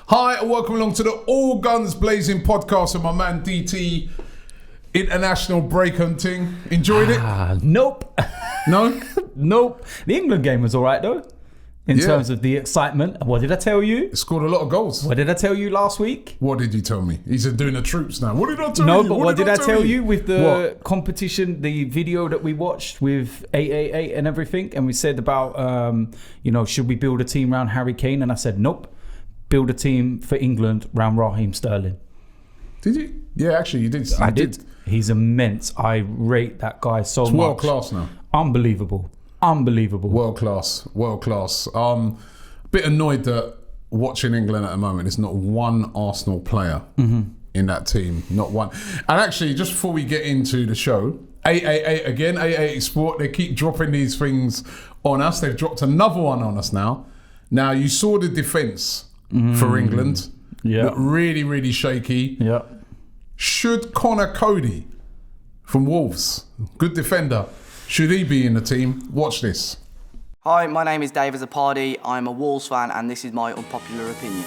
Hi, and welcome along to the All Guns Blazing podcast with my man DT. International break hunting. Enjoyed it? Nope. No? Nope. The England game was all right, though, in terms of the excitement. What did I tell you? It scored a lot of goals. What did I tell you last week? What did you tell me? He's doing the troops now. What did I tell you? No, but what did I tell you with the What? competition, the video that we watched with 888 and everything? And we said about, should we build a team around Harry Kane? And I said, nope. Build a team for England around Raheem Sterling. Did you? Yeah, actually, you did. I did. He's immense. I rate that guy so much. World class now. Unbelievable. World class. Bit annoyed that watching England at the moment, there's not one Arsenal player in that team. Not one. And actually, just before we get into the show, 888 again, 888 Sport, they keep dropping these things on us. They've dropped another one on us now. Now, you saw the defence for England. Yeah. Looked really, really shaky. Yeah. Should Connor Cody from Wolves, good defender, should he be in the team? Watch this. Hi, my name is Dave Azzopardi. I'm a Wolves fan and this is my unpopular opinion.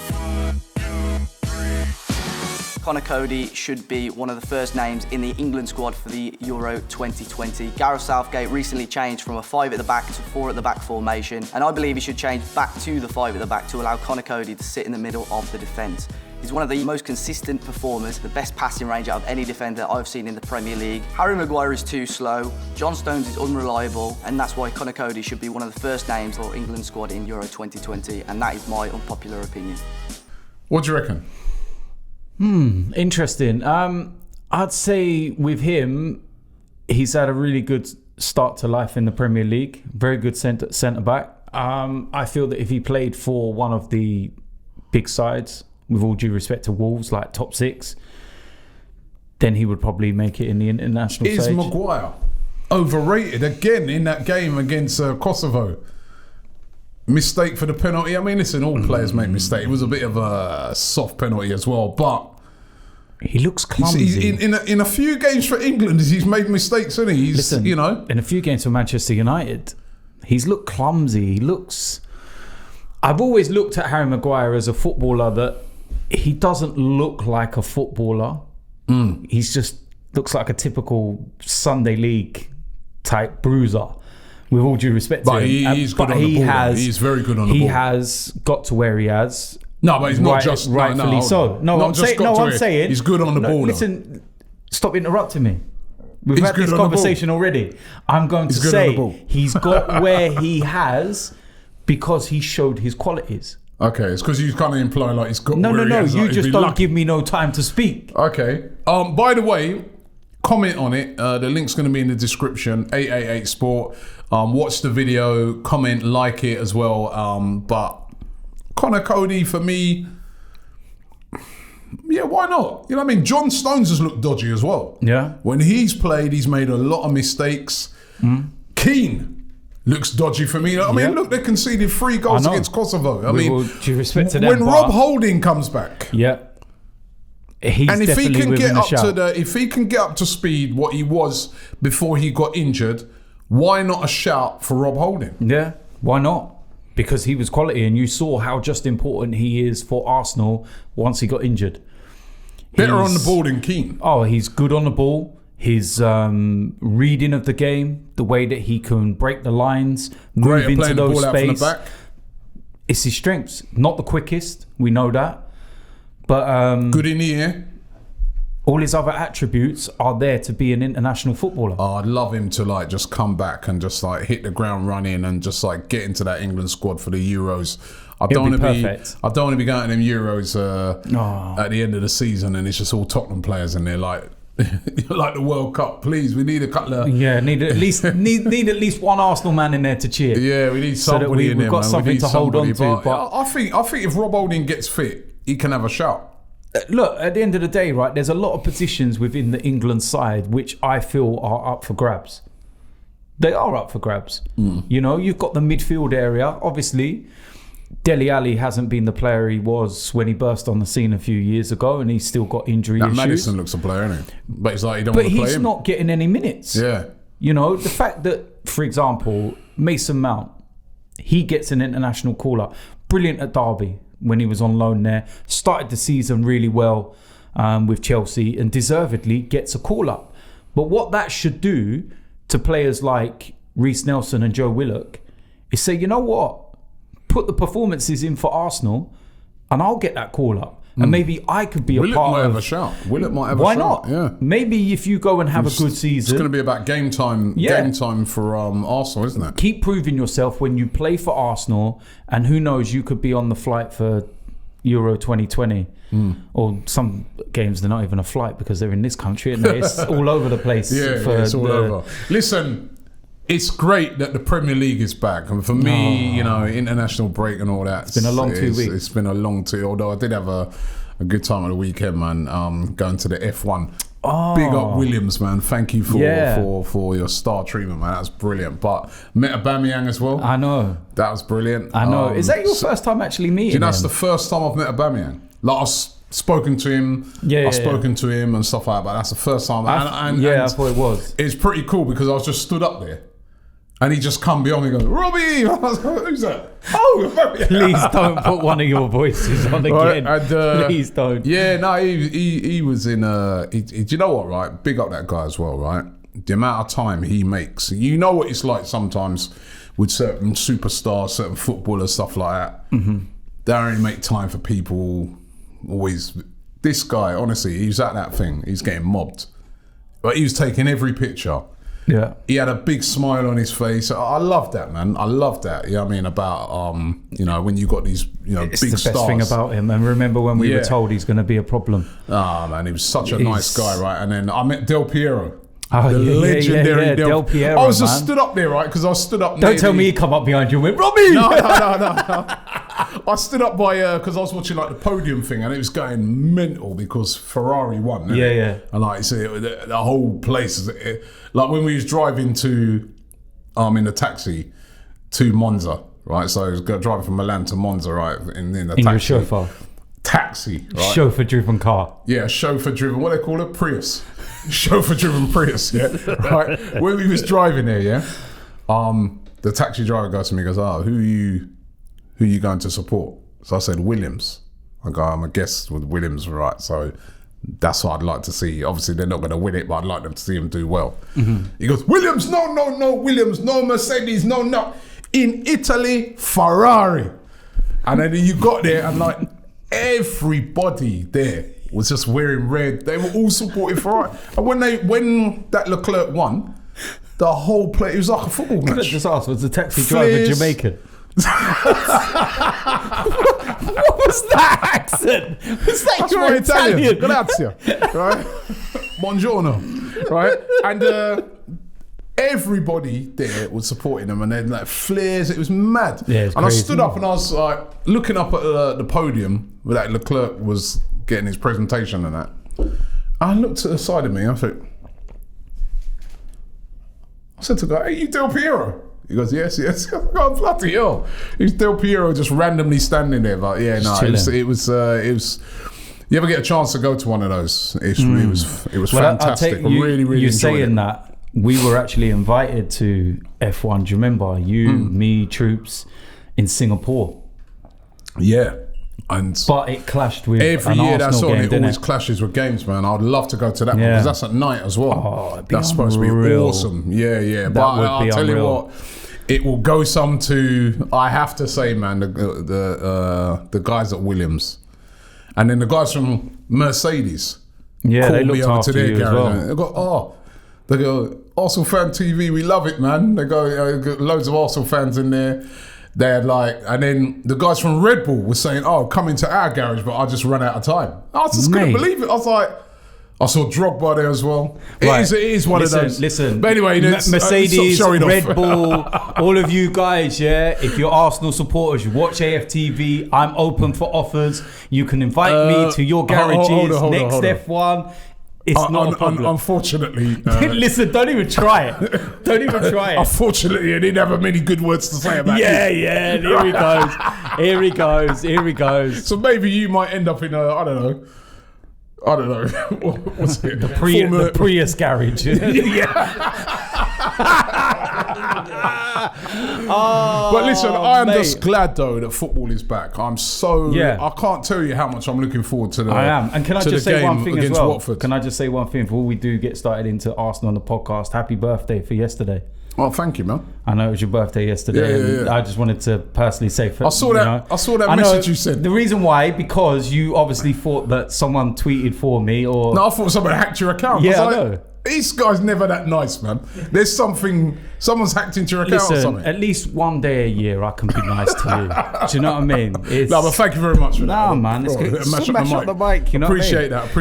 Connor Cody should be one of the first names in the England squad for the Euro 2020. Gareth Southgate recently changed from a 5 at the back to 4 at the back formation, and I believe he should change back to the 5 at the back to allow Connor Cody to sit in the middle of the defence. He's one of the most consistent performers, the best passing range out of any defender I've seen in the Premier League. Harry Maguire is too slow, John Stones is unreliable, and that's why Connor Cody should be one of the first names for England squad in Euro 2020, and that is my unpopular opinion. What do you reckon? Interesting. I'd say with him, he's had a really good start to life in the Premier League. Very good centre back. I feel that if he played for one of the big sides, with all due respect to Wolves, like top 6, then he would probably make it in the international stage. Is Maguire overrated again in that game against Kosovo? Mistake for the penalty. I mean, listen, all players make mistakes. It was a bit of a soft penalty as well, but he looks clumsy. In a few games for England, he's made mistakes, hasn't he? Listen, in a few games for Manchester United, he's looked clumsy. I've always looked at Harry Maguire as a footballer that he doesn't look like a footballer. He's just looks like a typical Sunday League type bruiser. With all due respect to him, he's good on the ball. He's very good on the ball. He has got to where he has. No, but he's not just rightfully so. No, I'm saying he's good on the ball. Listen, stop interrupting me. We've had this conversation already. I'm going to say he's got where he has because he showed his qualities. Okay, it's because you kind of imply like he's got. No. He You just don't give me no time to speak. Okay. By the way, comment on it. The link's going to be in the description. 888 Sport. Watch the video, comment, like it as well. But Connor Cody, for me, yeah, why not? You know what I mean? John Stones has looked dodgy as well. Yeah. When he's played, he's made a lot of mistakes. Keane looks dodgy for me. I mean, look, they conceded 3 goals against Kosovo. I mean, with due respect to them, when Rob Holding comes back. Yeah. He's and if he can get up to if he can get up to speed what he was before he got injured, why not a shout for Rob Holding? Yeah, why not? Because he was quality, and you saw how just important he is for Arsenal once he got injured. Better on the ball than Keane. Oh, he's good on the ball. His reading of the game, the way that he can break the lines, move into those space. It's his strengths. Not the quickest, we know that. But good in the air. All his other attributes are there to be an international footballer. Oh, I'd love him to just come back and just hit the ground running and just get into that England squad for the Euros. I don't want to be going to them Euros at the end of the season and it's just all Tottenham players in there like the World Cup. Please, we need a couple of need at least one Arsenal man in there to cheer. Yeah, we need somebody in there. We've got something to hold on to. But I think if Rob Holding gets fit, he can have a shout. Look, at the end of the day, right, there's a lot of positions within the England side which I feel are up for grabs. They are up for grabs. You know, you've got the midfield area. Obviously, Dele Alli hasn't been the player he was when he burst on the scene a few years ago, and he's still got injury issues. Madison looks a player, isn't he? But it's like he don't want to play him. But he's not getting any minutes. Yeah. You know, the fact that, for example, Mason Mount, he gets an international call-up. Brilliant at Derby. when he was on loan there. Started the season really well with Chelsea and deservedly gets a call-up. But what that should do to players like Reece Nelson and Joe Willock is say, you know what? Put the performances in for Arsenal and I'll get that call-up. And maybe I could be a part of... Willock might have a shout. Willock might have a Why shout. not? Yeah. Maybe if you go and have a good season... It's going to be about game time for Arsenal, isn't it? Keep proving yourself when you play for Arsenal, and who knows, you could be on the flight for Euro 2020. Or some games, they're not even a flight because they're in this country, and it's all over the place. It's all over. Listen... It's great that the Premier League is back, and for me, international break and all that. It's been a long 2 weeks. It's been a long 2. Although I did have a good time at the weekend, man. Going to the F1. Big up Williams, man. Thank you for your star treatment, man. That's brilliant. But met Aubameyang as well. I know. That was brilliant. I know. Is that your first time actually meeting him? That's the first time I've met Aubameyang. Like I've spoken to him. I've spoken to him and stuff like that. But that's the first time. I thought it was. It's pretty cool because I was just stood up there. And he just come beyond me and goes, Robbie! I was like, who's that? Oh, please don't put one of your voices on again. Right, and, please don't. Yeah, no, he was in do you know what, right? Big up that guy as well, right? The amount of time he makes. You know what it's like sometimes with certain superstars, certain footballers, stuff like that. Mm-hmm. They only make time for people always. This guy, honestly, he was at that thing. He's getting mobbed. But he was taking every picture. Yeah, he had a big smile on his face. I love that, man. I love that. You know what I mean? About when you got these it's big the stars. best thing about him. And remember when we were told he's going to be a problem? Man, he was such a nice guy, right? And then I met Del Piero. The legendary Del Piero. I was just stood up there, right? Because I stood up. Don't tell me he come up behind you and went, Robbie! No. I stood up by because I was watching like the podium thing, and it was going mental because Ferrari won. Yeah. And like you see, the whole place, like when we was driving to, in the taxi to Monza, right? So I was driving from Milan to Monza, right? In the taxi. Your chauffeur. Taxi, right? Chauffeur-driven car. Yeah, chauffeur-driven. What do they call it? Prius. Chauffeur-driven Prius. Yeah, right. When we was driving there, the taxi driver goes to me, and goes, who are you going to support? So I said Williams. I go, I'm a guest with Williams, right? So that's what I'd like to see. Obviously, they're not going to win it, but I'd like them to see him do well. Mm-hmm. He goes, Williams, no, Williams, no Mercedes, no. In Italy, Ferrari. And then you got there, and like everybody there was just wearing red. They were all supporting Ferrari. And when that Leclerc won, the whole place, it was like a football match. Could have just asked, was the taxi driver Jamaican? What was that accent? Was that That's your my Italian? Grazie. Right? Buongiorno. Right? And everybody there was supporting them, and then like flares. It was mad. Yeah, it's and crazy. I stood up and I was like looking up at the podium where that Leclerc was getting his presentation and that. I looked to the side of me. I said to the guy, "Hey, you Del Piero?" He goes, yes. Oh, bloody hell. He's Del Piero just randomly standing there. But yeah, no, it was. You ever get a chance to go to one of those? It was fantastic. I really you enjoyed saying it. that, we were actually invited to F1. Do you remember? You, me, Troops, in Singapore. Yeah. But it clashed with every an year. Arsenal That's on. game, It didn't always clashes with games, man. I'd love to go to that one because that's at night as well. Oh, that's supposed to be awesome. Yeah. But I'll tell you what, it will go some to. I have to say, man, the guys at Williams, and then the guys from Mercedes. Yeah, they called me looked over after to their you as garage. well. They go, Arsenal Fan TV, we love it, man. They go, loads of Arsenal fans in there. They had and then the guys from Red Bull were saying, come into our garage, but I just ran out of time. I just couldn't believe it. I was like, I saw Drogba there as well. Right. It is one of those. Listen, but anyway, Mercedes, Red Bull, all of you guys, if you're Arsenal supporters, you watch AFTV. I'm open for offers. You can invite me to your garages next F1. It's not a problem. Unfortunately. Listen, don't even try it. Don't even try it. Unfortunately, I didn't have many good words to say about it. Yeah, here he goes. So maybe you might end up in I don't know. What's it? The Prius garage. Yeah. But listen, I am just glad though that football is back. I'm so I can't tell you how much I'm looking forward to the. I am. And can I just say one thing as well? Watford. Can I just say one thing before we do get started into Arsenal on the podcast? Happy birthday for yesterday. Oh, thank you, man. I know it was your birthday yesterday. Yeah. I just wanted to personally say. I saw that. I saw that message you sent. The reason why, because you obviously thought that someone tweeted for me, or no, I thought someone hacked your account. Yeah, I know. This guy's never that nice, man. There's someone's hacked into your account or something. At least one day a year I can be nice to you. Do you know what I mean? No, but thank you very much for that. No, man. It's good. Smash up the mic. You know appreciate that.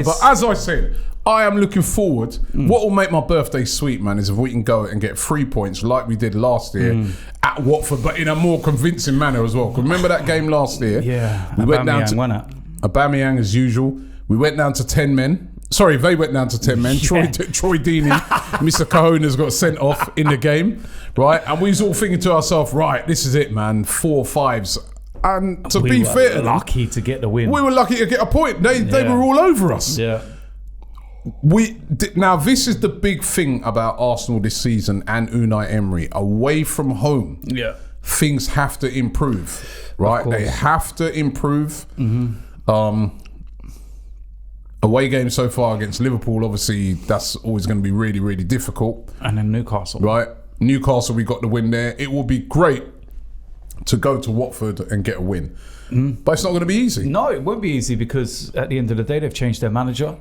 But as I said, I am looking forward. What will make my birthday sweet, man, is if we can go and get 3 points like we did last year at Watford, but in a more convincing manner as well. Remember that game last year? Yeah. We went down to Aubameyang as usual. We went down to 10 men. Sorry, they went down to 10 men. Troy Deeney, Mr. Cojones got sent off in the game, right? And we was all thinking to ourselves, right, this is it, man. 4 5s. And to be fair to them, lucky to get the win. We were lucky to get a point. They were all over us. Yeah. Now, this is the big thing about Arsenal this season and Unai Emery. Away from home, things have to improve, right? They have to improve. Away game so far against Liverpool, obviously, that's always going to be really, really difficult. And then Newcastle. Right? Newcastle, we got the win there. It will be great to go to Watford and get a win. But it's not going to be easy. No, it won't be easy because at the end of the day, they've changed their manager.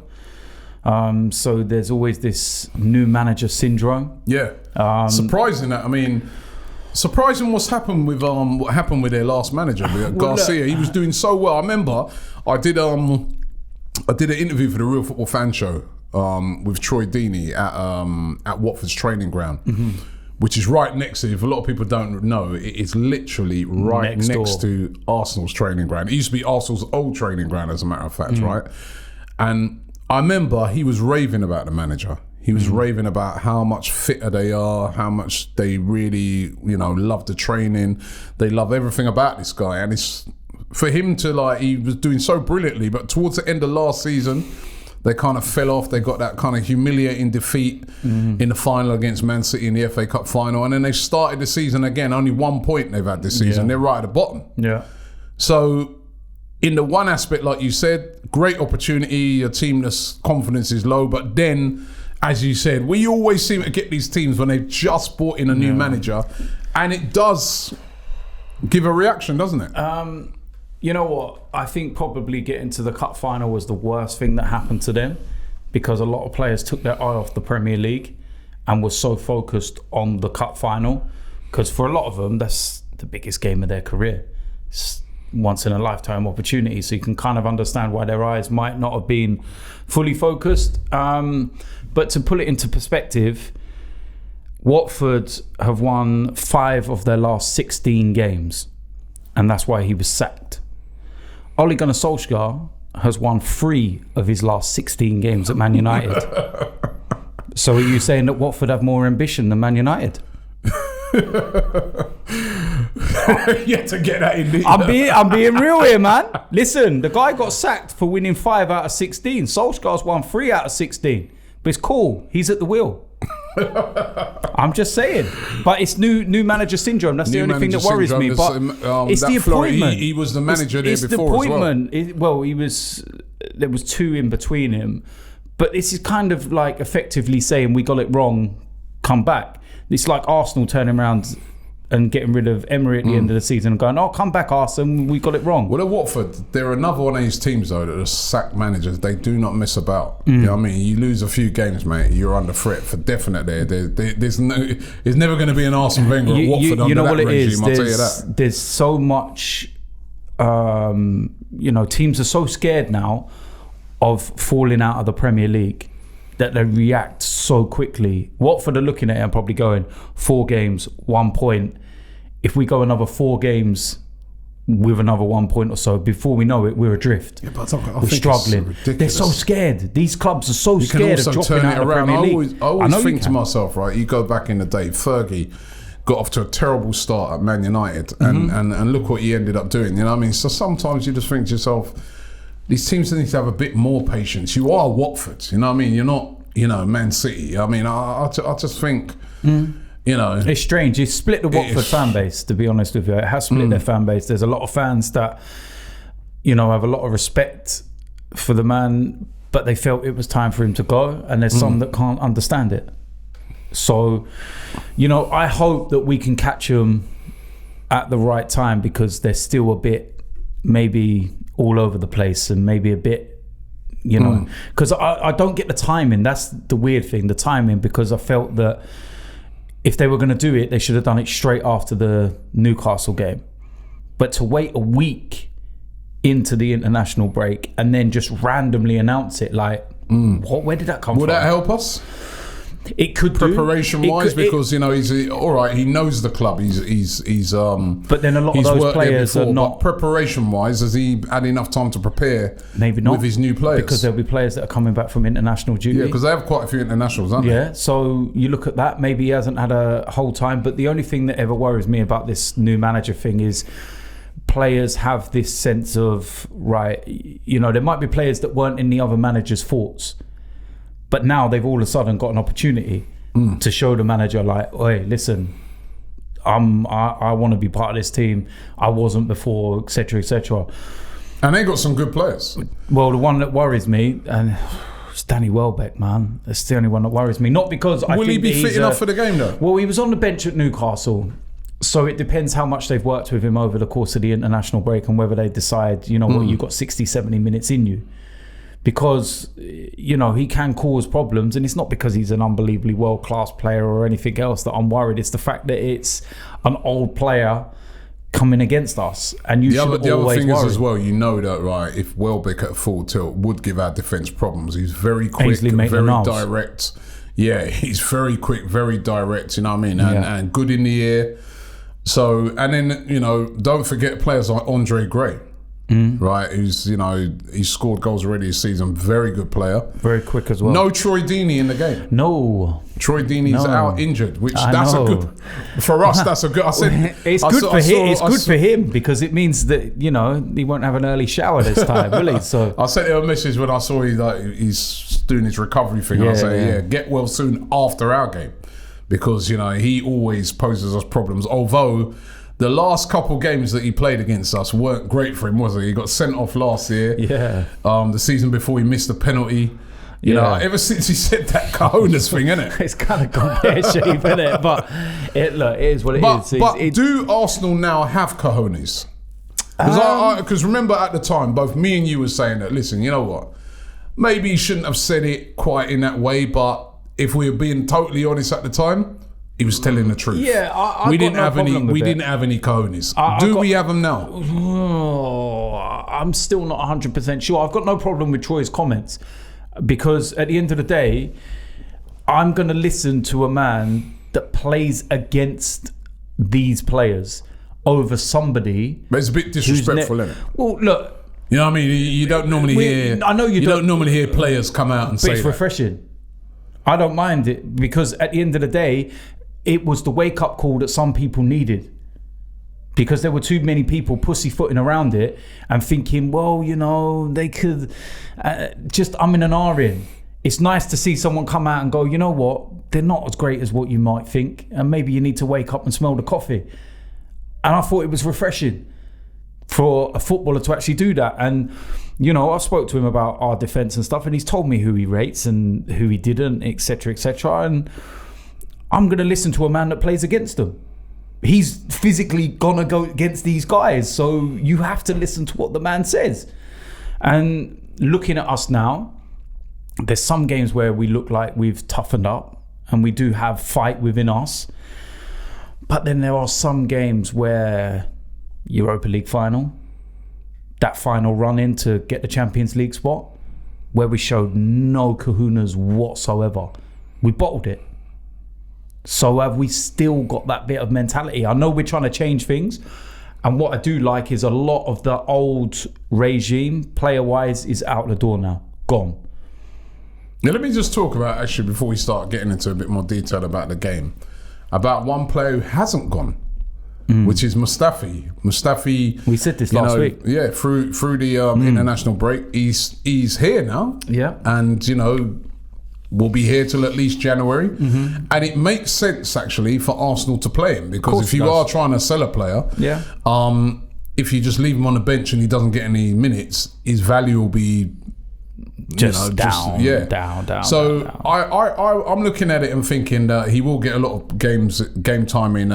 So there's always this new manager syndrome. Yeah. Surprising that. I mean, surprising what happened with their last manager, Garcia. He was doing so well. I remember I did an interview for the Real Football Fan Show with Troy Deeney at Watford's training ground, which is right next to, if a lot of people don't know, it is literally right next to Arsenal's training ground. It used to be Arsenal's old training ground, as a matter of fact, right? And I remember he was raving about the manager. He was raving about how much fitter they are, how much they really, love the training. They love everything about this guy. And it's for him to he was doing so brilliantly, but towards the end of last season, they kind of fell off. They got that kind of humiliating defeat in the final against Man City in the FA Cup final. And then they started the season again. Only 1 point they've had this season. They're right at the bottom. Yeah. So in the one aspect, like you said, great opportunity, your team's confidence is low, but then, as you said, we always seem to get these teams when they've just brought in a new manager, and it does give a reaction, doesn't it? You know what? I think probably getting to the cup final was the worst thing that happened to them, because a lot of players took their eye off the Premier League and were so focused on the cup final, because for a lot of them, that's the biggest game of their career. It's once in a lifetime opportunity, so you can kind of understand why their eyes might not have been fully focused. But to put it into perspective, Watford have won 5 of their last 16 games, and that's why he was sacked. Ole Gunnar Solskjaer has won 3 of his last 16 games at Man United. So are you saying that Watford have more ambition than Man United? Yeah, to get that in. I'm being real here, man. Listen, the guy got sacked for winning 5 out of 16. Solskjaer's won 3 out of 16. But it's cool. He's at the wheel. I'm just saying. But it's new manager syndrome. That's the only thing that worries me. But it's the appointment. He was the manager there before as well. There was 2 in between him. But this is kind of like effectively saying we got it wrong, come back. It's like Arsenal turning around and getting rid of Emery at the end of the season and going, come back, Arsenal, we got it wrong. Well, at Watford, they're another one of these teams, though, that are sacked managers. They do not mess about. You know what I mean? You lose a few games, mate, you're under threat for definite there. There's never going to be an Arsene Wenger at Watford under that regime, I'll tell you that. There's so much, teams are so scared now of falling out of the Premier League that they react so quickly. Watford are looking at it and probably going, 4 games, 1 point. If we go another 4 games with another 1 point or so, before we know it, we're adrift. Yeah, but we're struggling. They're so scared. These clubs are so scared of dropping out of the Premier League. I always think to myself, right, you go back in the day, Fergie got off to a terrible start at Man United and look what he ended up doing. You know what I mean? So sometimes you just think to yourself, these teams need to have a bit more patience. You are Watford, you know what I mean? You're not, Man City. I mean, I just think You know, it's strange. It's split the Watford fan base, to be honest with you. It has split their fan base. There's a lot of fans that, you know, have a lot of respect for the man, but they felt it was time for him to go. And there's some that can't understand it. So, you know, I hope that we can catch him at the right time, because they're still a bit maybe all over the place and maybe a bit, you know, because I don't get the timing. That's the weird thing, the timing, because I felt that if they were going to do it, they should have done it straight after the Newcastle game. But to wait a week into the international break and then just randomly announce it, like, where did that come from? Would that help us? It could preparation-wise, because you know he's all right. He knows the club. He's. But then a lot of those players are not. But preparation-wise, has he had enough time to prepare? Maybe not with his new players, because there'll be players that are coming back from international duty. Yeah, because they have quite a few internationals, aren't they? Yeah. So you look at that. Maybe he hasn't had a whole time. But the only thing that ever worries me about this new manager thing is players have this sense of, right, you know, there might be players that weren't in the other manager's thoughts. But now they've all of a sudden got an opportunity to show the manager, like, "Oi, listen, I want to be part of this team. I wasn't before, etc., etc." And they got some good players. Well, the one that worries me, and it's Danny Welbeck, man. That's the only one that worries me. Not because I will think he be fit enough for the game though? Well, he was on the bench at Newcastle, so it depends how much they've worked with him over the course of the international break and whether they decide, you know, what, you've got 60, 70 minutes in you. Because, you know, he can cause problems, and it's not because he's an unbelievably world-class player or anything else that I'm worried. It's the fact that it's an old player coming against us, and you should always worry. The other thing is as well, you know that, right, if Welbeck at full tilt would give our defence problems. He's very quick, very direct. Yeah, he's very quick, very direct, you know what I mean? And good in the air. So, and then, you know, don't forget players like Andre Gray. Right, who's, you know, he's scored goals already this season. Very good player, very quick as well. No Troy Deeney in the game. No, Troy Deeney's out injured, which that's a good for us. That's a good. I said it's good for him. It's good for him because it means that, you know, he won't have an early shower this time, will he? So I sent him a message when I saw he's doing his recovery thing. I said, get well soon after our game, because, you know, he always poses us problems. Although the last couple games that he played against us weren't great for him, was it? He got sent off last year. Yeah. The season before, he missed a penalty. You know, ever since he said that Cojones thing, innit? It's kind of gone pear-shaped, innit? But it is what it is. But do Arsenal now have Cojones? Because remember at the time, both me and you were saying that, listen, you know what? Maybe he shouldn't have said it quite in that way, but if we were being totally honest at the time, he was telling the truth. Yeah, we didn't have any. We didn't have any Cojones. Do we have them now? I'm still not 100% sure. I've got no problem with Troy's comments, because at the end of the day, I'm going to listen to a man that plays against these players over somebody. But it's a bit disrespectful, isn't it? Well, look. You know what I mean? You don't normally hear. I know you don't normally hear players come out and say it's refreshing. I don't mind it, because at the end of the day, it was the wake-up call that some people needed, because there were too many people pussyfooting around it and thinking, well, you know, they could just in and R in. It's nice to see someone come out and go, you know what, they're not as great as what you might think, and maybe you need to wake up and smell the coffee. And I thought it was refreshing for a footballer to actually do that. And, you know, I spoke to him about our defence and stuff, and he's told me who he rates and who he didn't, etc., etc. And I'm going to listen to a man that plays against them. He's physically going to go against these guys. So you have to listen to what the man says. And looking at us now, there's some games where we look like we've toughened up and we do have fight within us. But then there are some games where Europa League final, that final run in to get the Champions League spot, where we showed no kahunas whatsoever. We bottled it. So have we still got that bit of mentality? I know we're trying to change things, and what I do like is a lot of the old regime, player-wise, is out the door now, gone. Now let me just talk about, actually, before we start getting into a bit more detail about the game, about one player who hasn't gone, which is Mustafi. Mustafi, we said this last week. Yeah, through the international break, he's here now. Yeah, and you know, will be here till at least January. And it makes sense, actually, for Arsenal to play him, because if you are trying to sell a player, if you just leave him on the bench and he doesn't get any minutes, his value will be down. So down. I'm looking at it and thinking that he will get a lot of game time in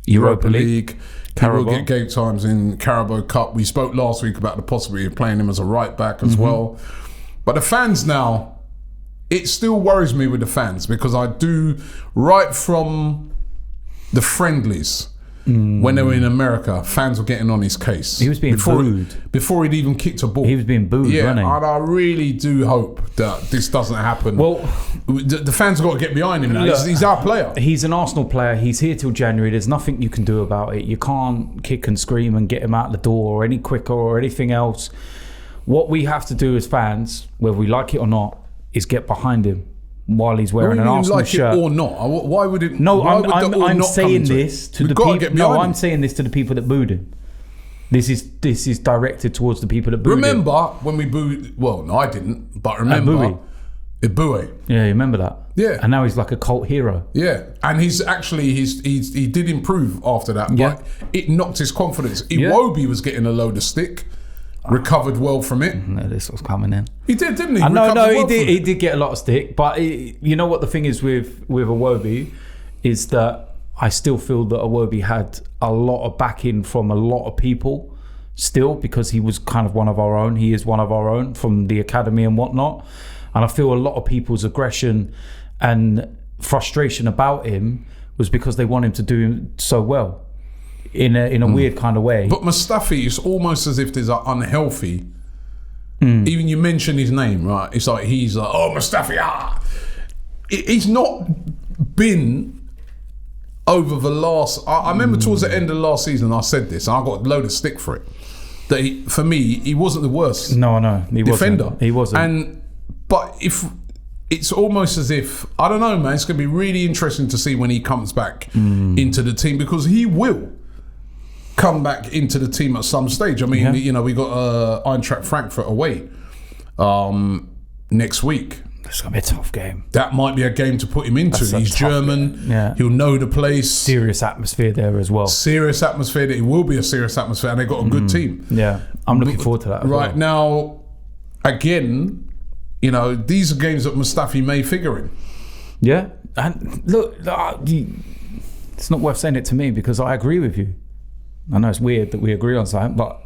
Europa League. He will get game times in Carabao Cup. We spoke last week about the possibility of playing him as a right back as well. But the fans now, it still worries me with the fans, because I do, right from the friendlies, when they were in America, fans were getting on his case. He was being booed. Before he'd even kicked a ball. He was being booed, wasn't he? And I really do hope that this doesn't happen. Well, the fans have got to get behind him now. Look, he's our player. He's an Arsenal player. He's here till January. There's nothing you can do about it. You can't kick and scream and get him out the door or any quicker or anything else. What we have to do as fans, whether we like it or not, is get behind him while he's wearing an Arsenal like shirt. It or not? Why would it? No, why would I'm saying this to the people. No, I'm saying this to the people that booed him. This is directed towards the people that booed him. Remember when we booed? Well, no, I didn't. But remember, Ibue. Yeah, you remember that? Yeah. And now he's like a cult hero. Yeah, and he did improve after that, but it knocked his confidence. Iwobi was getting a load of stick. Recovered well from it. No, this was coming in. He did, didn't he? He did get a lot of stick. But you know what the thing is with Iwobi is that I still feel that Iwobi had a lot of backing from a lot of people still, because he was kind of one of our own. He is one of our own from the academy and whatnot. And I feel a lot of people's aggression and frustration about him was because they want him to do so well. In a weird kind of way. But Mustafi, it's almost as if there's an unhealthy. Even you mention his name, right? It's like he's like, oh, Mustafi. He's not been over the last. I remember towards the end of last season, I said this, and I got a load of stick for it. That for me, he wasn't the worst. No, he defender. Wasn't. He wasn't. But if it's almost as if, I don't know, man. It's going to be really interesting to see when he comes back into the team, because he will come back into the team at some stage. I mean, we got Eintracht Frankfurt away next week. It's going to be a tough game. That might be a game to put him into. He's German. Yeah. He'll know the place. Serious atmosphere there as well. Serious atmosphere. It will be a serious atmosphere, and they've got a good team. Yeah, I'm looking forward to that. Right now, again, these are games that Mustafi may figure in. Yeah, and look, it's not worth saying it to me because I agree with you. I know it's weird that we agree on something, but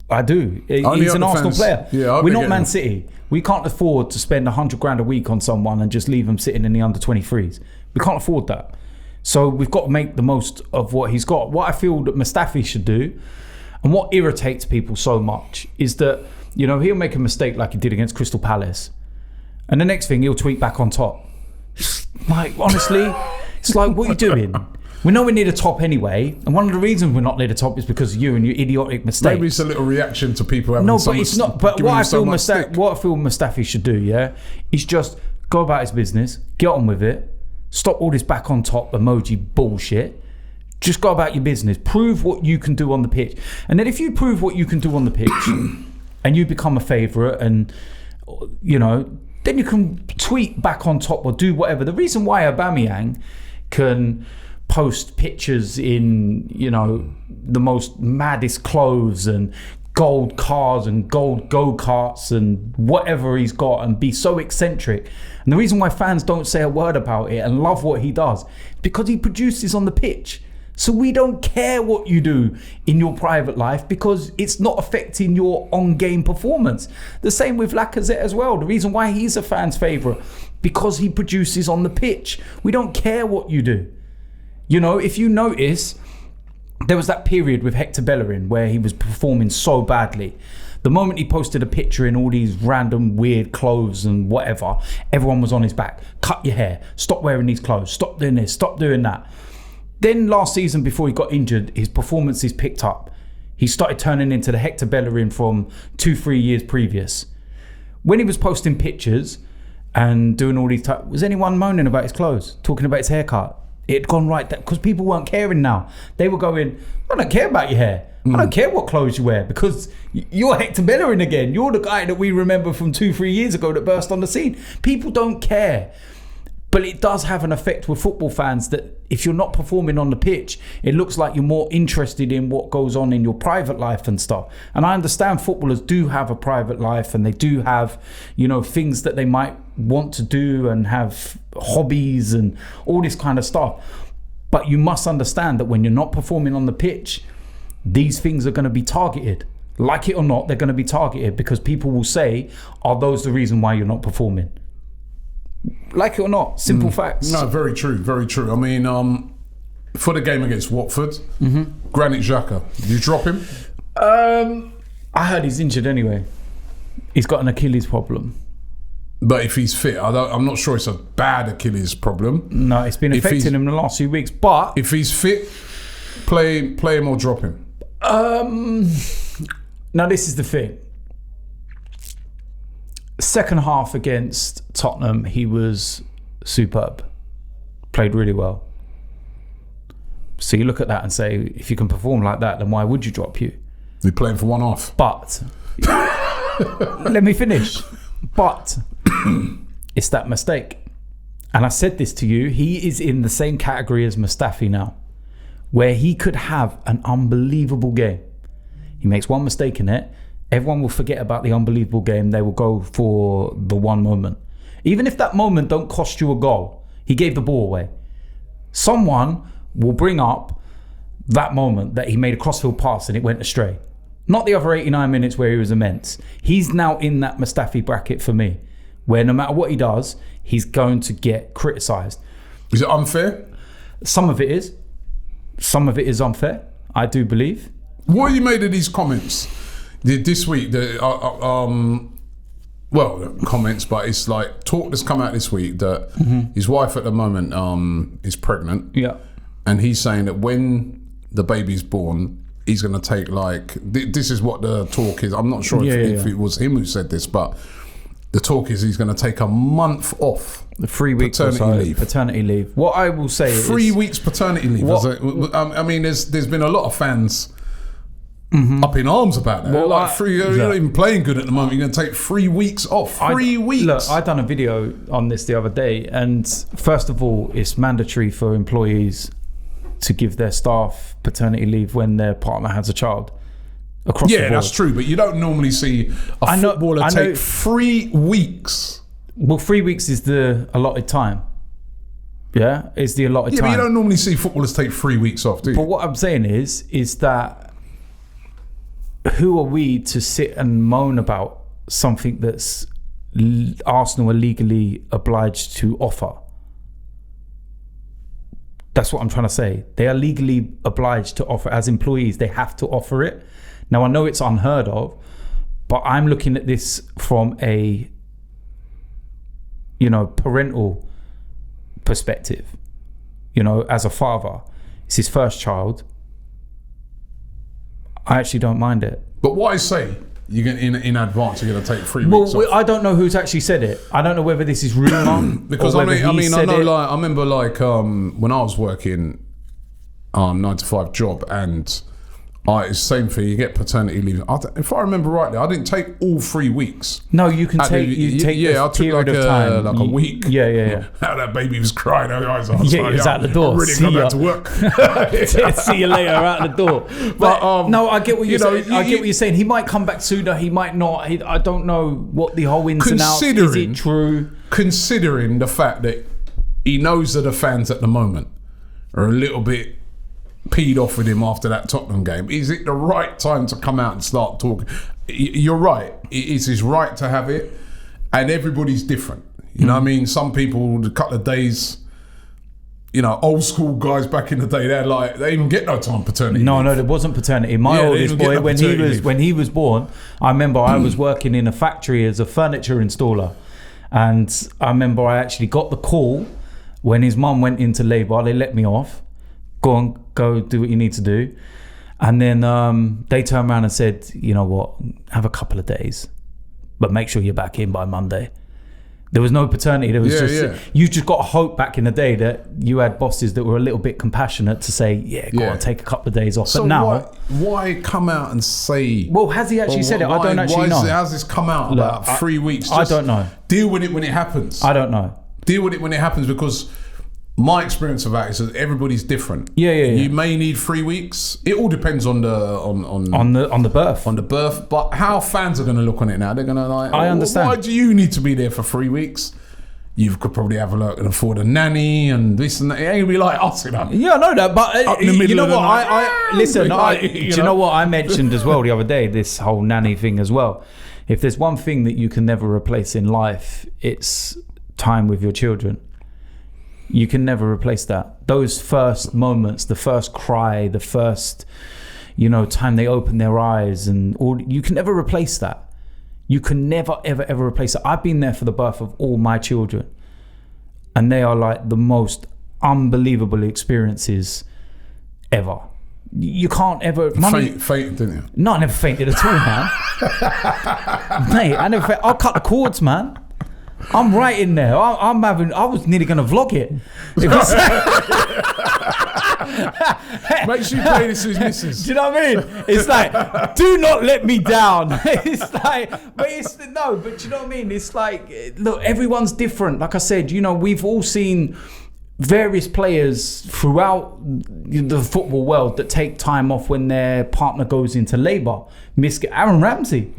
I do. He's an Arsenal player. Yeah, we're not Man City. We can't afford to spend $100,000 a week on someone and just leave them sitting in the under 23s. We can't afford that. So we've got to make the most of what he's got. What I feel that Mustafi should do, and what irritates people so much, is that he'll make a mistake like he did against Crystal Palace, and the next thing he'll tweet back on top. Like, honestly, it's like, what are you doing? We know we're near the top anyway, and one of the reasons we're not near the top is because of you and your idiotic mistakes. Maybe it's a little reaction to people having but it's not. But what I feel Mustafi should do, is just go about his business, get on with it, stop all this back on top emoji bullshit. Just go about your business. Prove what you can do on the pitch, and then if you prove what you can do on the pitch, and you become a favourite, and then you can tweet back on top or do whatever. The reason why Aubameyang can post pictures in the most maddest clothes and gold cars and gold go-karts and whatever he's got and be so eccentric, and the reason why fans don't say a word about it and love what he does is because he produces on the pitch. So we don't care what you do in your private life because it's not affecting your on-game performance. The same with Lacazette as well. The reason why he's a fan's favourite, because he produces on the pitch. We don't care what you do. If you notice, there was that period with Hector Bellerin where he was performing so badly. The moment he posted a picture in all these random weird clothes and whatever, everyone was on his back. Cut your hair. Stop wearing these clothes. Stop doing this. Stop doing that. Then last season, before he got injured, his performances picked up. He started turning into the Hector Bellerin from 2-3 years previous. When he was posting pictures and doing all these was anyone moaning about his clothes, talking about his haircut? It had gone right, because people weren't caring now. They were going, I don't care about your hair. I don't care what clothes you wear, because you're Hector Bellerin again. You're the guy that we remember from 2-3 years ago that burst on the scene. People don't care. But it does have an effect with football fans that if you're not performing on the pitch, it looks like you're more interested in what goes on in your private life and stuff. And I understand footballers do have a private life, and they do have, things that they might want to do and have hobbies and all this kind of stuff. But you must understand that when you're not performing on the pitch, these things are going to be targeted. Like it or not, they're going to be targeted, because people will say, are those the reason why you're not performing? Like it or not, simple facts. No, very true, very true. I mean, for the game against Watford, Granit Xhaka, did you drop him? I heard he's injured anyway. He's got an Achilles problem. But if he's fit, I'm not sure it's a bad Achilles problem. No, it's been affecting him the last few weeks. But if he's fit, play him or drop him. Now this is the thing. Second half against Tottenham, he was superb. Played really well. So you look at that and say, if you can perform like that, then why would you drop you? You're playing for one half. But let me finish. But it's that mistake. And I said this to you, he is in the same category as Mustafi now, where he could have an unbelievable game. He makes one mistake in it, everyone will forget about the unbelievable game. They will go for the one moment. Even if that moment don't cost you a goal, he gave the ball away. Someone will bring up that moment that he made a crossfield pass and it went astray. Not the other 89 minutes where he was immense. He's now in that Mustafi bracket for me, where no matter what he does, he's going to get criticised. Is it unfair? Some of it is. Some of it is unfair, I do believe. What have you made of these comments this week? Comments, but it's like talk that's come out this week that his wife at the moment is pregnant. Yeah. And he's saying that when the baby's born, he's going to take this is what the talk is. I'm not sure if it was him who said this, but the talk is he's going to take a month off. 3 weeks paternity leave. What I will say is 3 weeks paternity leave. I mean, there's been a lot of fans up in arms about that. Well, you're not even playing good at the moment. You're going to take 3 weeks off. 3 weeks. Look, I done a video on this the other day, and first of all, it's mandatory for employees to give their staff paternity leave when their partner has a child. Across the board. That's true, but you don't normally see a footballer take 3 weeks. Well, 3 weeks is the allotted time. Yeah, it's the allotted time. Yeah, but you don't normally see footballers take 3 weeks off, do you? But what I'm saying is that who are we to sit and moan about something that's Arsenal are legally obliged to offer? That's what I'm trying to say. They are legally obliged to offer, as employees, they have to offer it. Now, I know it's unheard of, but I'm looking at this from a, parental perspective. As a father, it's his first child. I actually don't mind it. But what I say, you're going in advance, you're going to take 3 weeks off. I don't know who's actually said it. I don't know whether this is rumour. Because I remember when I was working 9 to 5 job, and it's the same thing. You get paternity leave. If I remember rightly, I didn't take all 3 weeks. No, you can take. I took period of time, like a week. Yeah. That baby was crying. He was out the door. I'm ready to go back to work. See you later, out the door. But no, I get what you're saying. I get what you're saying. He might come back sooner. He might not. I don't know what the whole ins and outs. Is it true? Considering the fact that he knows that the fans at the moment are a little bit peed off with him after that Tottenham game, is it the right time to come out and start talking? You're right, it is his right to have it, and everybody's different. You know what I mean? Some people, a couple of days, old school guys back in the day, they even get no time paternity. No, there wasn't paternity. My oldest boy, when he was born, I remember I was working in a factory as a furniture installer, and I remember I actually got the call when his mum went into labour. They let me off. Go do what you need to do. And then they turned around and said, you know what, have a couple of days, but make sure you're back in by Monday. There was no paternity. There was Yeah. you just got to hope back in the day that you had bosses that were a little bit compassionate to say, go on, take a couple of days off. So but now, why come out and say? Well, has he actually said it? I don't actually know. How's this come out about 3 weeks? I don't know. Deal with it when it happens. I don't know. Deal with it when it happens, because my experience of that is that everybody's different. Yeah. You may need 3 weeks. It all depends on the birth. On the birth. But how fans are going to look on it now? They're going to like, I understand. Why do you need to be there for 3 weeks? You could probably have a look and afford a nanny and this and that. It ain't gonna be like us, you know. Yeah, I know that, but you know what? I listen. Do you know what I mentioned as well the other day? This whole nanny thing as well. If there's one thing that you can never replace in life, it's time with your children. You can never replace that. Those first moments, the first cry, the first, time they open their eyes, and all, you can never replace that. You can never, ever, ever replace it. I've been there for the birth of all my children, and they are like the most unbelievable experiences ever. You can't ever... Fainted, didn't you? No, I never fainted at all, man. Mate, I never fainted. I'll cut the cords, man. I'm right in there. I was nearly going to vlog it. Make sure you play this with his missus. Do you know what I mean? It's like, do not let me down. It's like, but do you know what I mean? It's like, look, everyone's different. Like I said, we've all seen various players throughout the football world that take time off when their partner goes into labour. Aaron Ramsey.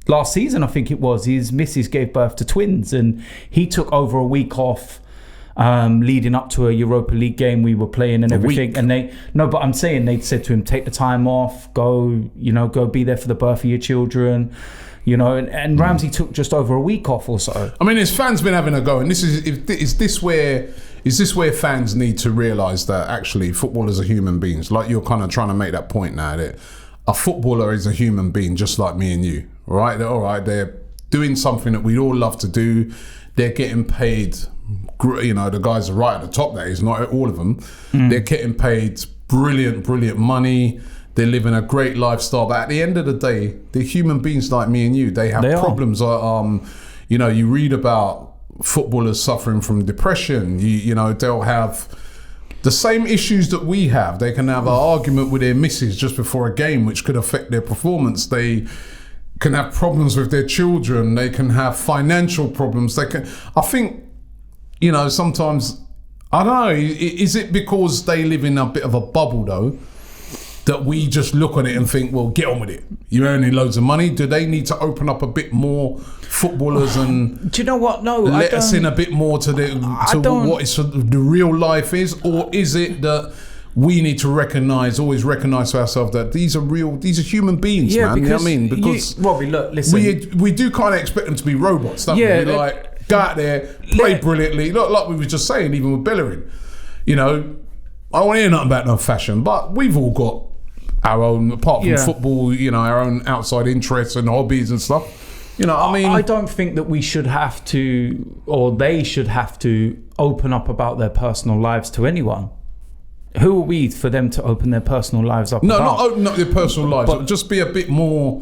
Last season, I think it was, his missus gave birth to twins, and he took over a week off leading up to a Europa League game we were playing and everything. And they said to him, take the time off, go be there for the birth of your children, and Ramsey took just over a week off or so. I mean, his fans been having a go, and is this where fans need to realise that actually footballers are human beings? Like you're kind of trying to make that point now, that a footballer is a human being just like me and you. Right, they're doing something that we'd all love to do. They're getting paid, the guys are right at the top there, is not all of them. They're getting paid brilliant money. They're living a great lifestyle. But at the end of the day, they're human beings like me and you. They have problems. You read about footballers suffering from depression. They'll have the same issues that we have. They can have an argument with their missus just before a game, which could affect their performance. They can have problems with their children. They can have financial problems. I think, sometimes, I don't know, is it because they live in a bit of a bubble though, that we just look on it and think, well, get on with it. You're earning loads of money. Do they need to open up a bit more, footballers, and do you know what? No, let us in a bit more to what the real life is? Or is it that we need to always recognise to ourselves that these are human beings, man. Because you know what I mean? Because Robbie, look, listen. We do kind of expect them to be robots, don't we? Like, go out there, play brilliantly. Like we were just saying, even with Bellerin. I don't want to hear nothing about no fashion, but we've all got our own, apart from football, our own outside interests and hobbies and stuff. I don't think that we should have to, or they should have to, open up about their personal lives to anyone. Who are we for them to open their personal lives up? No, not open up their personal lives, but just be a bit more...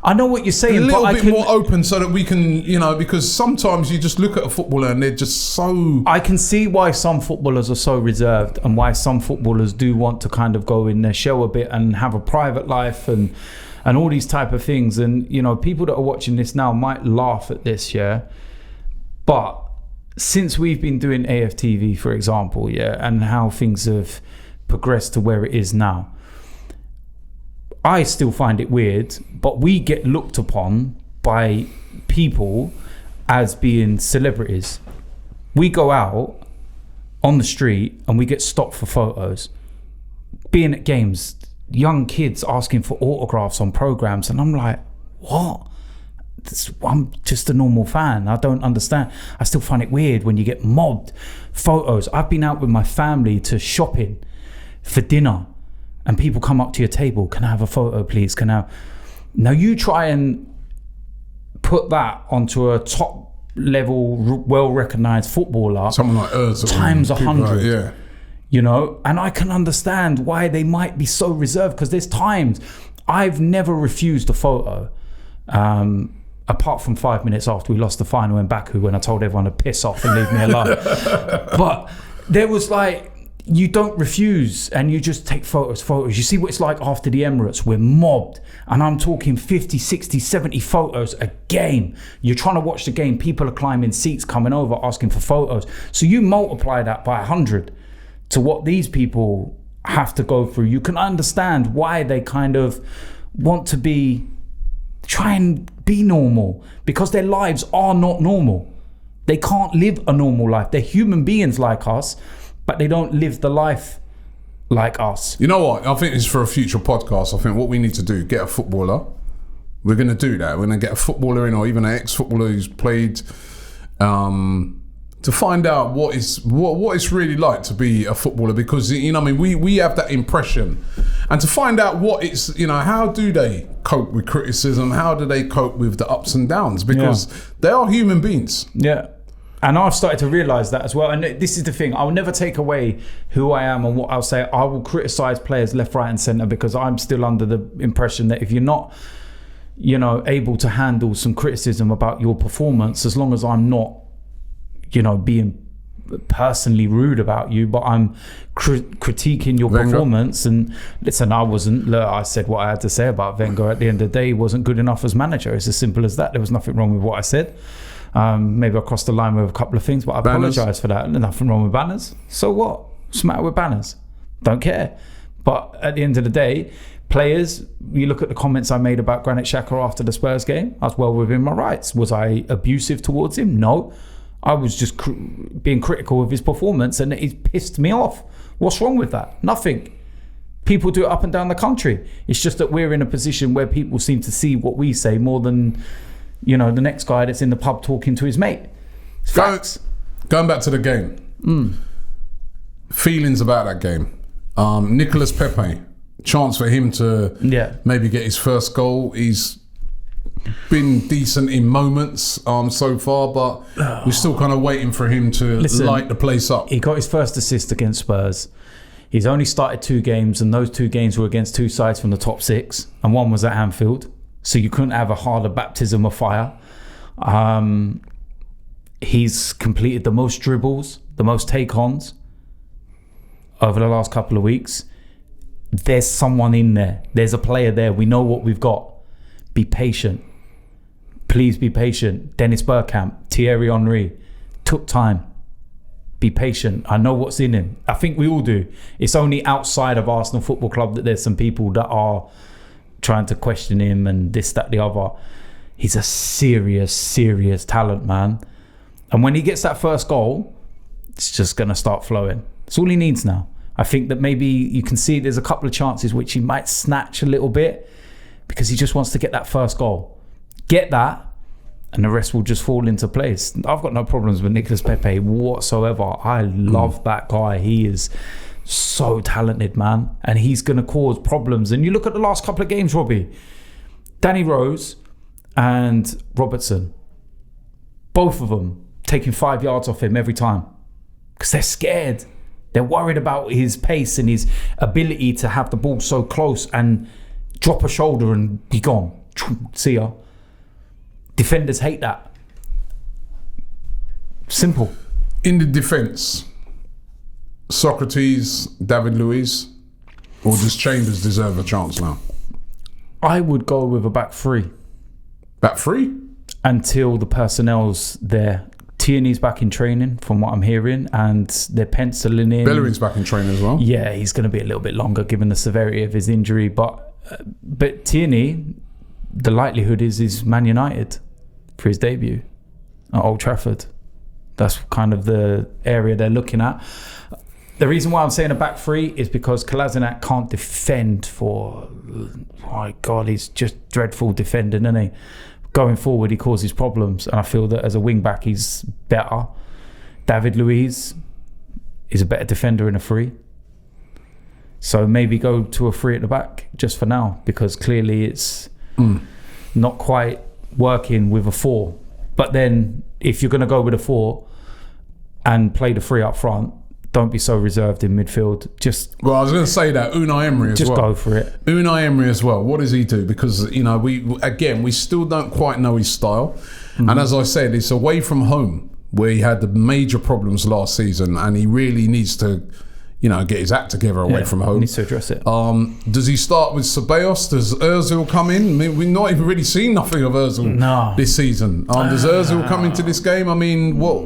I know what you're saying, a little bit more open so that we can, because sometimes you just look at a footballer and they're just so... I can see why some footballers are so reserved, and why some footballers do want to kind of go in their shell a bit and have a private life and all these type of things. And, people that are watching this now might laugh at this, but since we've been doing AFTV, for example, and how things have progressed to where it is now, I still find it weird, but we get looked upon by people as being celebrities. We go out on the street and we get stopped for photos. Being at games, young kids asking for autographs on programs, and I'm like, what? I'm just a normal fan. I don't understand. I still find it weird when you get mobbed. Photos. I've been out with my family to shopping for dinner, and people come up to your table. Can I have a photo, please? Now you try and put that onto a top level, well recognized footballer. Someone like Özil times 100. And I can understand why they might be so reserved, because there's times I've never refused a photo. apart from 5 minutes after we lost the final in Baku when I told everyone to piss off and leave me alone. But there was like, you don't refuse and you just take photos. You see what it's like after the Emirates. We're mobbed and I'm talking 50, 60, 70 photos a game. You're trying to watch the game. People are climbing seats, coming over, asking for photos. So you multiply that by 100 to what these people have to go through. You can understand why they kind of want to try and be normal, because their lives are not normal. They can't live a normal life. They're human beings like us, but they don't live the life like us. You know what? I think it's for a future podcast. I think what we need to do, get a footballer. We're going to do that. We're going to get a footballer in, or even an ex-footballer who's played, to find out what it's really like to be a footballer, because we have that impression, and to find out what it's, how do they cope with criticism, how do they cope with the ups and downs, because they are human beings. Yeah. And I've started to realise that as well. And this is the thing, I'll never take away who I am and what I'll say. I will criticise players left, right and centre, because I'm still under the impression that if you're not, able to handle some criticism about your performance, as long as I'm not, being personally rude about you, but I'm critiquing your performance. And listen, I said what I had to say about Wenger. At the end of the day, he wasn't good enough as manager. It's as simple as that. There was nothing wrong with what I said. Maybe I crossed the line with a couple of things, but I apologise for that. Nothing wrong with banners. So what? What's the matter with banners? Don't care. But at the end of the day, players, you look at the comments I made about Granit Xhaka after the Spurs game, I was well within my rights. Was I abusive towards him? No. I was just being critical of his performance, and it pissed me off. What's wrong with that? Nothing. People do it up and down the country. It's just that we're in a position where people seem to see what we say more than, the next guy that's in the pub talking to his mate. It's facts. Going back to the game. Feelings about that game. Nicolas Pepe, chance for him to maybe get his first goal. He's been decent in moments so far, but we're still kind of waiting for him to light the place up. He got his first assist against Spurs. He's only started 2 games, and those 2 games were against 2 sides from the top 6, and one was at Anfield. So you couldn't have a harder baptism of fire. He's completed the most dribbles, the most take-ons over the last couple of weeks. There's someone in there. There's a player there. We know what we've got. Be patient. Please be patient. Dennis Bergkamp, Thierry Henry, took time. Be patient. I know what's in him. I think we all do. It's only outside of Arsenal Football Club that there's some people that are trying to question him and this, that, the other. He's a serious talent, man. And when he gets that first goal, it's just going to start flowing. It's all he needs now. I think that maybe you can see there's a couple of chances which he might snatch a little bit, because he just wants to get that first goal. Get that, and the rest will just fall into place. I've got no problems with Nicolas Pepe whatsoever. I love that guy. He is so talented, man. And he's going to cause problems. And you look at the last couple of games, Robbie. Danny Rose and Robertson. Both of them taking 5 yards off him every time. Because they're scared. They're worried about his pace and his ability to have the ball so close and drop a shoulder and be gone. See ya. Defenders hate that. Simple. In the defence, Socrates, David Luiz, or does Chambers deserve a chance now? I would go with a back 3. Back 3? Until the personnel's there. Tierney's back in training, from what I'm hearing, and they're penciling in. Bellerin's back in training as well. Yeah, he's going to be a little bit longer given the severity of his injury, but Tierney, the likelihood is Man United for his debut at Old Trafford. That's kind of the area they're looking at. The reason why I'm saying a back 3 is because Kolasinac can't defend for... my God, he's just dreadful defending, isn't he? Going forward, he causes problems, and I feel that as a wing-back, he's better. David Luiz is a better defender in a 3. So maybe go to a 3 at the back just for now, because clearly it's not quite working with a 4. But then if you're going to go with a 4 and play the 3 up front, Don't be so reserved in midfield. Well, I was going to say that Unai Emery as well. Just go for it. Unai Emery as well. What does he do? Because we still don't quite know his style. Mm-hmm. And as I said, it's away from home where he had the major problems last season, and he really needs to, get his act together away from home. He needs to address it. Does he start with Ceballos? Does Ozil come in? I mean, we've not even really seen nothing of Ozil this season. Does Ozil come into this game? I mean, what?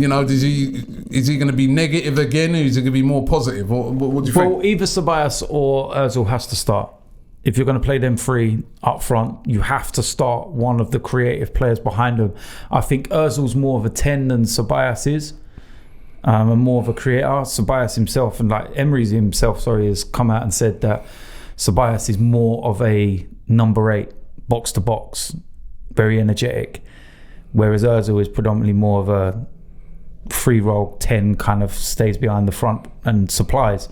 Is he going to be negative again, or is he going to be more positive? What do you think? Well, either Ceballos or Ozil has to start. If you're going to play them three up front, you have to start one of the creative players behind them. I think Ozil's more of a 10 than Ceballos is, and more of a creator. Ceballos himself, and Emery himself, has come out and said that Ceballos is more of a number 8, box to box, very energetic, whereas Ozil is predominantly more of a free roll 10, kind of stays behind the front and supplies.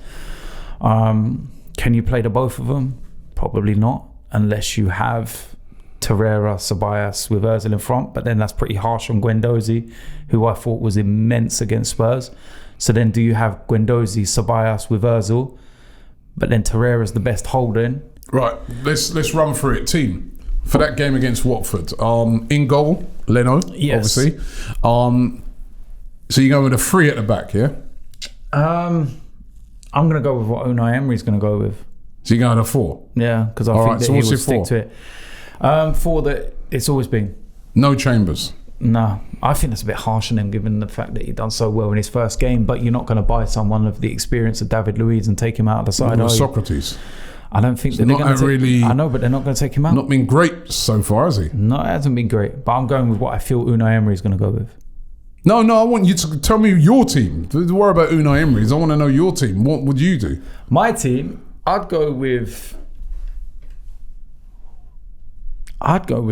Can you play the both of them? Probably not, unless you have Torreira, Ceballos with Ozil in front, but then that's pretty harsh on Guendouzi, who I thought was immense against Spurs. So then do you have Guendouzi, Ceballos with Ozil, but then Torreira's the best holding? Right, let's run through it. Team for that game against Watford. In goal, Leno, obviously. So you go with a 3 at the back, yeah? I'm going to go with what Unai Emery's going to go with. So you're going to 4? Yeah, because I think that he will stick to it. 4 that it's always been. No Chambers? No. I think that's a bit harsh on him, given the fact that he done so well in his first game, but you're not going to buy someone of the experience of David Luiz and take him out of the side, are Socrates? I don't think they're going to really. I know, but they're not going to take him out. Not been great so far, has he? No, it hasn't been great, but I'm going with what I feel Unai Emery is going to go with. No, I want you to tell me your team. Don't worry about Unai Emery's. I want to know your team. What would you do? My team, I'd go with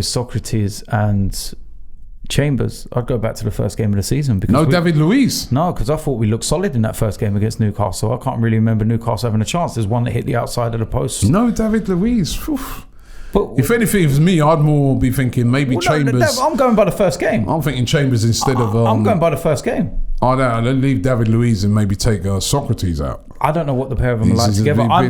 Socrates and Chambers. I'd go back to the first game of the season. Because David Luiz? No, because I thought we looked solid in that first game against Newcastle. I can't really remember Newcastle having a chance. There's one that hit the outside of the post. No David Luiz. But if anything, if it was me, I'd more be thinking maybe Chambers. I'm going by the first game. I'm thinking Chambers instead of. I'm going by the first game. I'd leave David Luiz and maybe take Socrates out. I don't know what the pair of them are like together. My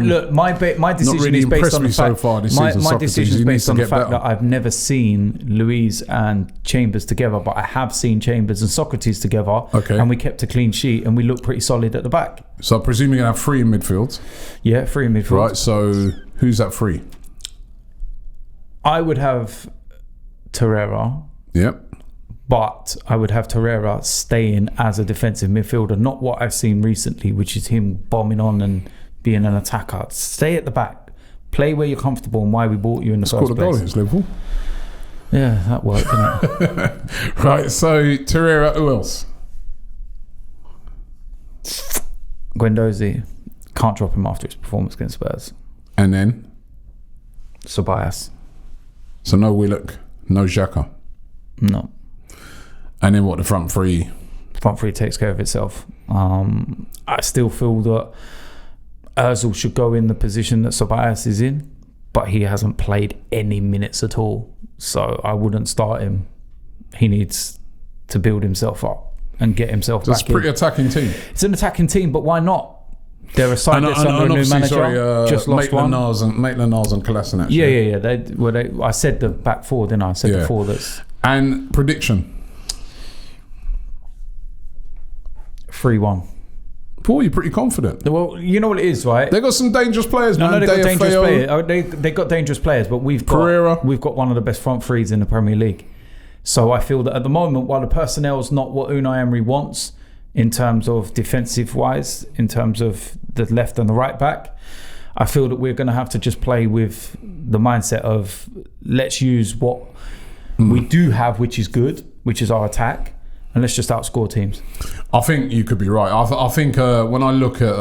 decision is based on the fact. My decision is based on the fact that I've never seen Luiz and Chambers together, but I have seen Chambers and Socrates together. Okay. And we kept a clean sheet and we looked pretty solid at the back. So I presume you're going to have 3 in midfield. Yeah, 3 in midfield. Right. So who's that 3? I would have Torreira. Yep. But I would have Torreira staying as a defensive midfielder, not what I've seen recently, which is him bombing on and being an attacker. Stay at the back. Play where you're comfortable and why we bought you in the first place. Scored a goal against Liverpool. Yeah, that worked, didn't it? Right, so Torreira, who else? Guendouzi. Can't drop him after his performance against Spurs. And then? Ceballos. So no Willock, no Xhaka? No. And then what, the front 3? Front 3 takes care of itself. I still feel that Ozil should go in the position that Ceballos is in, but he hasn't played any minutes at all. So I wouldn't start him. He needs to build himself up and get himself back in. It's a pretty attacking team. It's an attacking team, but why not? They're a side that's under a new manager. Just lost one. Maitland-Niles and Kolasinac. Yeah. I said the back 4, didn't I? I said the 4 that's... And prediction? 3-1. Paul, you're pretty confident. Well, you know what it is, right? They got some dangerous players, man. No, they got dangerous players. They got dangerous players, but we've got one of the best front 3s in the Premier League. So I feel that at the moment, while the personnel's not what Unai Emery wants in terms of defensive-wise, in terms of the left and the right back, I feel that we're going to have to just play with the mindset of let's use what we do have, which is good, which is our attack, and let's just outscore teams. I think you could be right. I think when I look at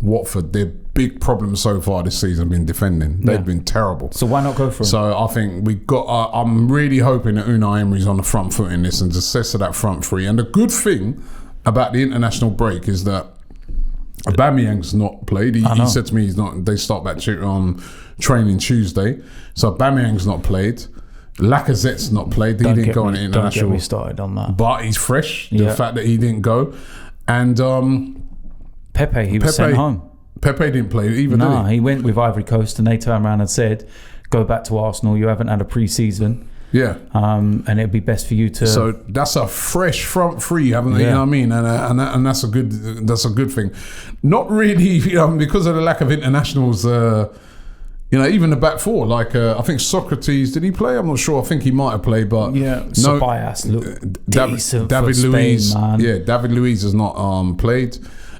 Watford, their big problem so far this season have been defending. They've been terrible. So why not go for it? So I think we've got. I'm really hoping that Unai Emery's on the front foot in this and success of that front 3. And the good thing about the international break is that Aubameyang's not played. He said to me he's not. They start back training Tuesday, so Aubameyang's not played. Lacazette's not played. He didn't go on international. Don't get me started on that. But he's fresh. The fact that he didn't go, and Pepe, he was sent home. Pepe didn't play either, did No, he? he went with Ivory Coast, and they turned around and said, "Go back to Arsenal. You haven't had a pre-season, Yeah. and it'd be best for you to." So that's a fresh front three, haven't they? You know what I mean? And that's a good thing. Not really, because of the lack of internationals. Even the back four, like I think Socrates, did he play? I'm not sure. I think he might have played, but Ceballos looked decent David for Luiz, Spain, man. yeah, David Luiz has not played.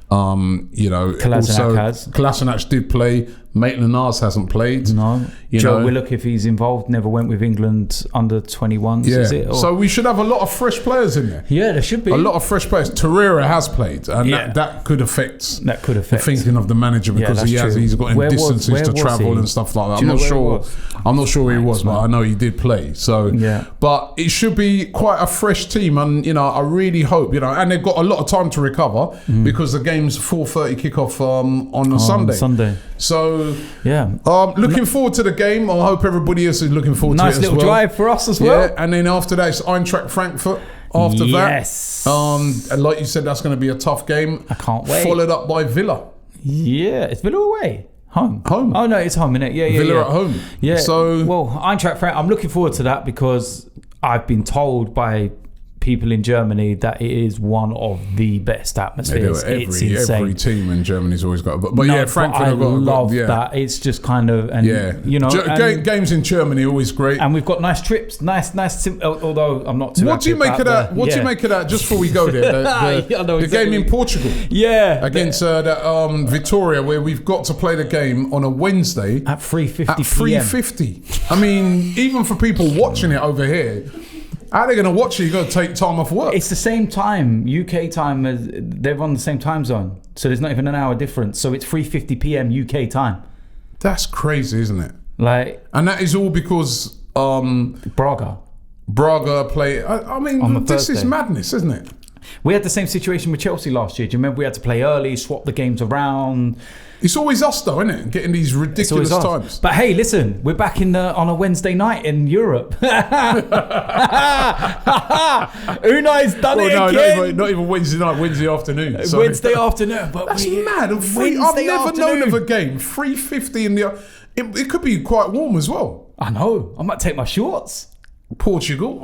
Kolasinac has. Kolasinac did play. Maitland-Niles hasn't played. No. Joe Willock, if he's involved, never went with England under 21s, is it? So we should have a lot of fresh players in there. Yeah, there should be. A lot of fresh players. Torreira has played, and that could affect the thinking of the manager, because he's got distances to travel and stuff like that. I'm not sure where he was, but I know he did play. So, but it should be quite a fresh team, and I really hope and they've got a lot of time to recover because the game's 4:30 kickoff on Sunday. So looking forward to the game. I hope everybody else is looking forward to it as well. Nice little drive for us as well. Yeah, and then after that it's Eintracht Frankfurt. After that, and like you said, that's going to be a tough game. I can't wait. Followed up by Villa. Yeah, it's Villa away. Home. Oh no, it's home, innit? Yeah. Villa at home. Yeah. So Eintracht Frankfurt. I'm looking forward to that because I've been told by people in Germany that it is one of the best atmospheres. It's insane. Every team in Germany's always got, but Frankfurt. I love that. It's just kind of games in Germany are always great, and we've got nice trips. Nice. Although I'm not too. What do you make of that? What do you make of that? Just before we go there, the game in Portugal, against Vitória, where we've got to play the game on a Wednesday at 3:50 At 3:50. I mean, even for people watching it over here. How are they going to watch it? You've got to take time off work. It's the same time, UK time, as they're on the same time zone. So there's not even an hour difference. So it's 3:50 p.m. UK time. That's crazy, isn't it? And that is all because Braga play. I mean, this is madness, isn't it? We had the same situation with Chelsea last year. Do you remember we had to play early, swap the games around? It's always us though, isn't it? Getting these ridiculous times. But hey, listen, we're back on a Wednesday night in Europe. Unai's done it again. Not even Wednesday night, Wednesday afternoon. Sorry. Wednesday afternoon. But that's mad. I've never known of a game. 3:50 in the... It could be quite warm as well. I know. I might take my shorts. Portugal.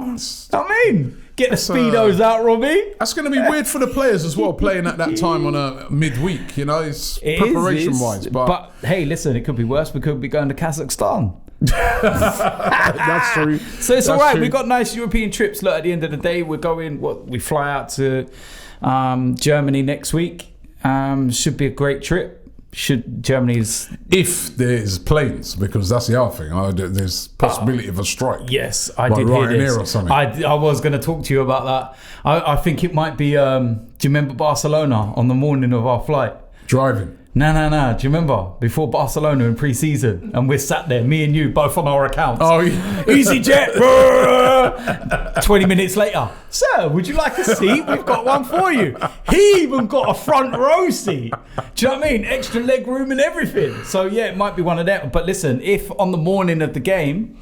Get the Speedos out, Robbie. That's going to be weird for the players as well, playing at that time on a midweek. It's preparation-wise. But hey, listen, it could be worse. We could be going to Kazakhstan. That's true. So it's all right. We've got nice European trips. Look, at the end of the day, we're going. We fly out to Germany next week. Should be a great trip. If there's planes, because that's the other thing. There's possibility of a strike. Yes, I did hear this. Or something. I was going to talk to you about that. I think it might be. Do you remember Barcelona on the morning of our flight? Driving. No. Do you remember before Barcelona in pre-season, and we're sat there, me and you, both on our accounts. Oh, yeah. EasyJet. 20 minutes later, sir, would you like a seat? We've got one for you. He even got a front row seat. Do you know what I mean? Extra leg room and everything. So yeah, it might be one of them. But listen, if on the morning of the game,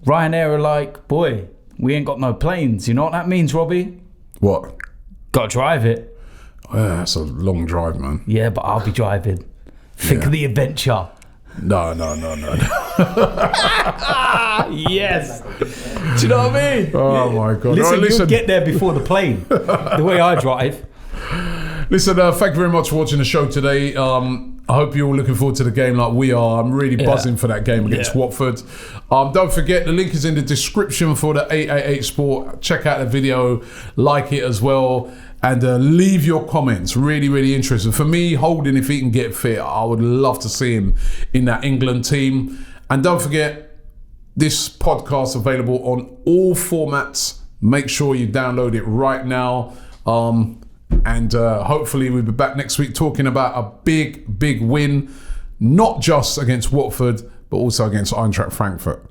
Ryanair are like, boy, we ain't got no planes. You know what that means, Robbie? What? Got to drive it. Yeah, that's a long drive, man. Yeah, but I'll be driving. Think of the adventure. No. Yes. Do you know what I mean? Oh my God. Listen, you'll get there before the plane. The way I drive. Listen, thank you very much for watching the show today. I hope you're all looking forward to the game like we are. I'm really buzzing for that game against Watford. Don't forget, the link is in the description for the 888 Sport. Check out the video, like it as well, and leave your comments. Really, really interesting. For me, Holding, if he can get fit, I would love to see him in that England team. And don't forget, this podcast available on all formats. Make sure you download it right now. And hopefully we'll be back next week talking about a big win, not just against Watford, but also against Eintracht Frankfurt.